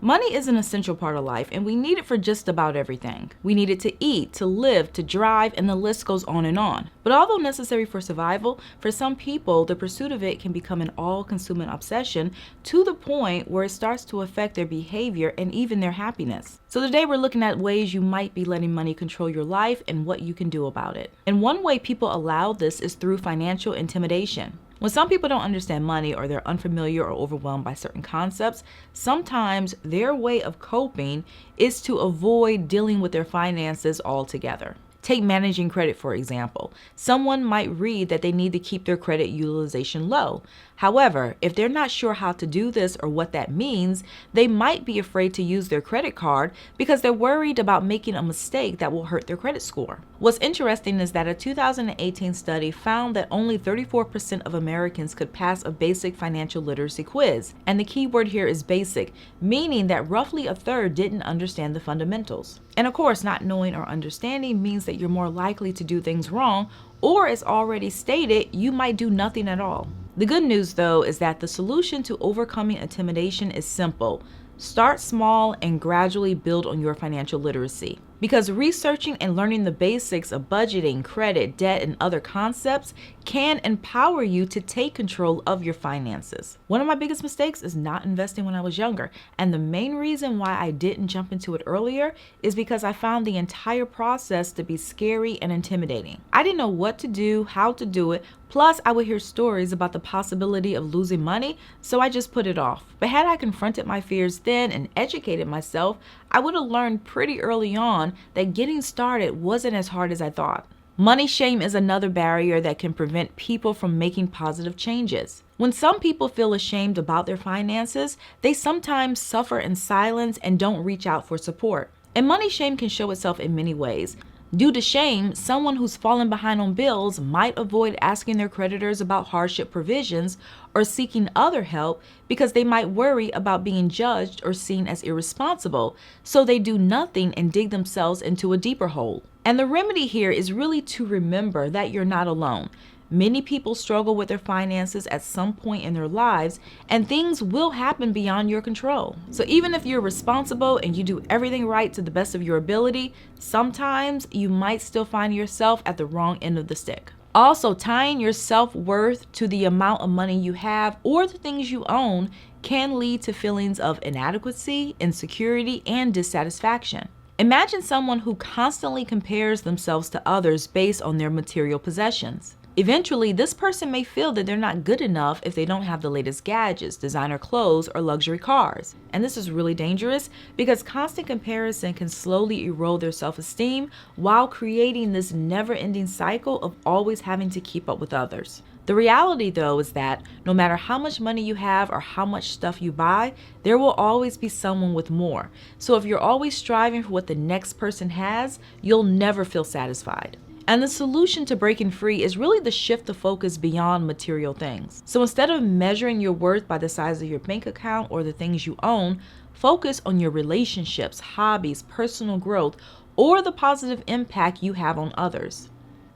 Money is an essential part of life, and we need it for just about everything. We need it to eat, to live, to drive, and the list goes on and on. But although necessary for survival, for some people, the pursuit of it can become an all-consuming obsession to the point where it starts to affect their behavior and even their happiness. So today we're looking at ways you might be letting money control your life and what you can do about it. And one way people allow this is through financial intimidation. When some people don't understand money or they're unfamiliar or overwhelmed by certain concepts, sometimes their way of coping is to avoid dealing with their finances altogether. Take managing credit, for example. Someone might read that they need to keep their credit utilization low. However, if they're not sure how to do this or what that means, they might be afraid to use their credit card because they're worried about making a mistake that will hurt their credit score. What's interesting is that a 2018 study found that only 34% of Americans could pass a basic financial literacy quiz. And the key word here is basic, meaning that roughly a third didn't understand the fundamentals. And of course, not knowing or understanding means that you're more likely to do things wrong, or as already stated, you might do nothing at all. The good news, though, is that the solution to overcoming intimidation is simple. Start small and gradually build on your financial literacy. Because researching and learning the basics of budgeting, credit, debt, and other concepts can empower you to take control of your finances. One of my biggest mistakes is not investing when I was younger. And the main reason why I didn't jump into it earlier is because I found the entire process to be scary and intimidating. I didn't know what to do, how to do it. Plus, I would hear stories about the possibility of losing money, so I just put it off. But had I confronted my fears then and educated myself, I would have learned pretty early on that getting started wasn't as hard as I thought. Money shame is another barrier that can prevent people from making positive changes. When some people feel ashamed about their finances, they sometimes suffer in silence and don't reach out for support. And money shame can show itself in many ways. Due to shame, someone who's fallen behind on bills might avoid asking their creditors about hardship provisions or seeking other help because they might worry about being judged or seen as irresponsible, so they do nothing and dig themselves into a deeper hole. And the remedy here is really to remember that you're not alone. Many people struggle with their finances at some point in their lives, and things will happen beyond your control. So even if you're responsible and you do everything right to the best of your ability, sometimes you might still find yourself at the wrong end of the stick. Also, tying your self-worth to the amount of money you have or the things you own can lead to feelings of inadequacy, insecurity, and dissatisfaction. Imagine someone who constantly compares themselves to others based on their material possessions. Eventually, this person may feel that they're not good enough if they don't have the latest gadgets, designer clothes, or luxury cars. And this is really dangerous because constant comparison can slowly erode their self-esteem while creating this never-ending cycle of always having to keep up with others. The reality, though, is that no matter how much money you have or how much stuff you buy, there will always be someone with more. So if you're always striving for what the next person has, you'll never feel satisfied. And the solution to breaking free is really to shift the focus beyond material things. So instead of measuring your worth by the size of your bank account or the things you own, focus on your relationships, hobbies, personal growth, or the positive impact you have on others.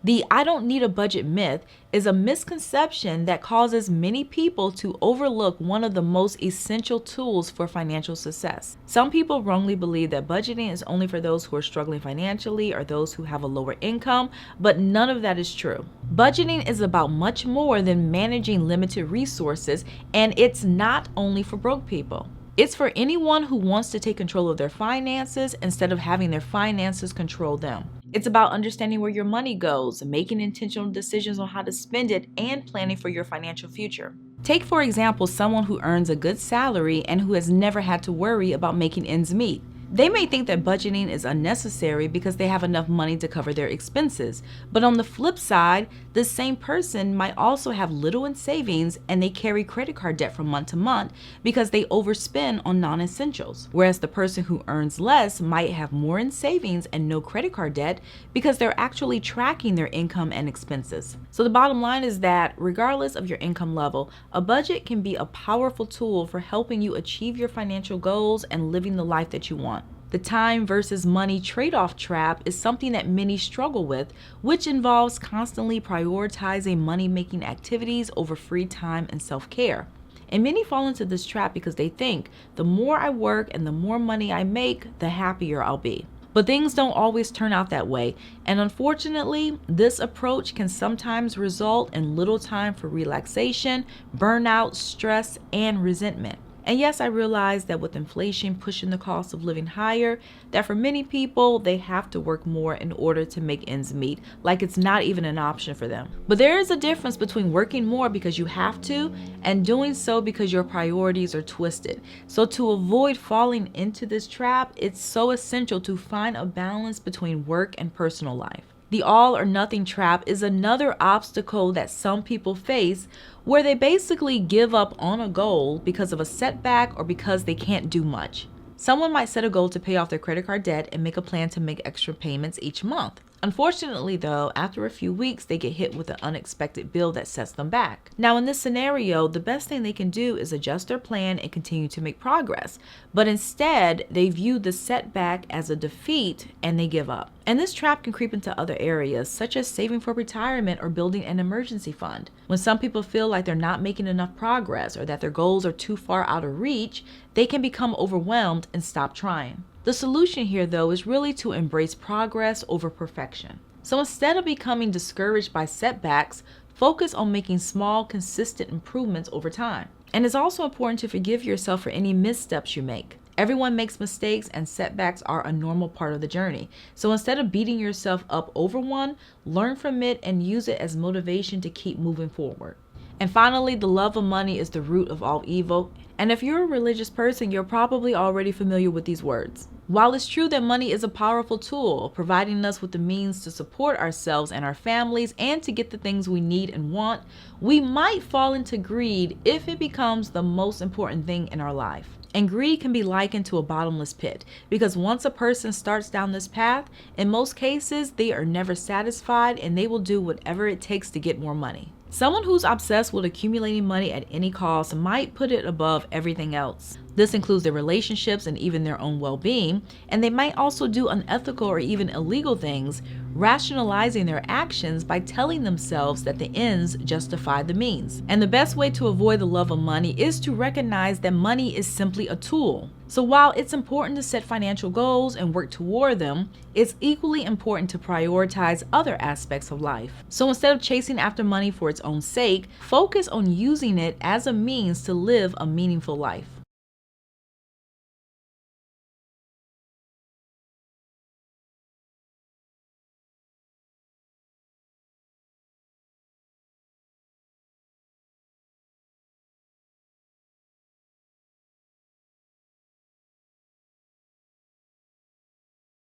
The "I don't need a budget" myth is a misconception that causes many people to overlook one of the most essential tools for financial success. Some people wrongly believe that budgeting is only for those who are struggling financially or those who have a lower income, but none of that is true. Budgeting is about much more than managing limited resources, and it's not only for broke people. It's for anyone who wants to take control of their finances instead of having their finances control them. It's about understanding where your money goes, making intentional decisions on how to spend it, and planning for your financial future. Take, for example, someone who earns a good salary and who has never had to worry about making ends meet. They may think that budgeting is unnecessary because they have enough money to cover their expenses. But on the flip side, the same person might also have little in savings and they carry credit card debt from month to month because they overspend on non-essentials. Whereas the person who earns less might have more in savings and no credit card debt because they're actually tracking their income and expenses. So the bottom line is that regardless of your income level, a budget can be a powerful tool for helping you achieve your financial goals and living the life that you want. The time versus money trade-off trap is something that many struggle with, which involves constantly prioritizing money-making activities over free time and self-care. And many fall into this trap because they think the more I work and the more money I make, the happier I'll be. But things don't always turn out that way, and unfortunately, this approach can sometimes result in little time for relaxation, burnout, stress, and resentment. And yes, I realize that with inflation pushing the cost of living higher, that for many people, they have to work more in order to make ends meet, like it's not even an option for them. But there is a difference between working more because you have to and doing so because your priorities are twisted. So to avoid falling into this trap, it's so essential to find a balance between work and personal life. The all or nothing trap is another obstacle that some people face, where they basically give up on a goal because of a setback or because they can't do much. Someone might set a goal to pay off their credit card debt and make a plan to make extra payments each month. Unfortunately, though, after a few weeks, they get hit with an unexpected bill that sets them back. Now, in this scenario, the best thing they can do is adjust their plan and continue to make progress. But instead, they view the setback as a defeat and they give up. And this trap can creep into other areas, such as saving for retirement or building an emergency fund. When some people feel like they're not making enough progress or that their goals are too far out of reach, they can become overwhelmed and stop trying. The solution here, though, is really to embrace progress over perfection. So instead of becoming discouraged by setbacks, focus on making small, consistent improvements over time. And it's also important to forgive yourself for any missteps you make. Everyone makes mistakes, and setbacks are a normal part of the journey. So instead of beating yourself up over one, learn from it and use it as motivation to keep moving forward. And finally, the love of money is the root of all evil. And if you're a religious person, you're probably already familiar with these words. While it's true that money is a powerful tool, providing us with the means to support ourselves and our families and to get the things we need and want, we might fall into greed if it becomes the most important thing in our life. And greed can be likened to a bottomless pit, because once a person starts down this path, in most cases, they are never satisfied and they will do whatever it takes to get more money. Someone who's obsessed with accumulating money at any cost might put it above everything else. This includes their relationships and even their own well-being, and they might also do unethical or even illegal things, rationalizing their actions by telling themselves that the ends justify the means. And the best way to avoid the love of money is to recognize that money is simply a tool. So while it's important to set financial goals and work toward them, it's equally important to prioritize other aspects of life. So instead of chasing after money for its own sake, focus on using it as a means to live a meaningful life.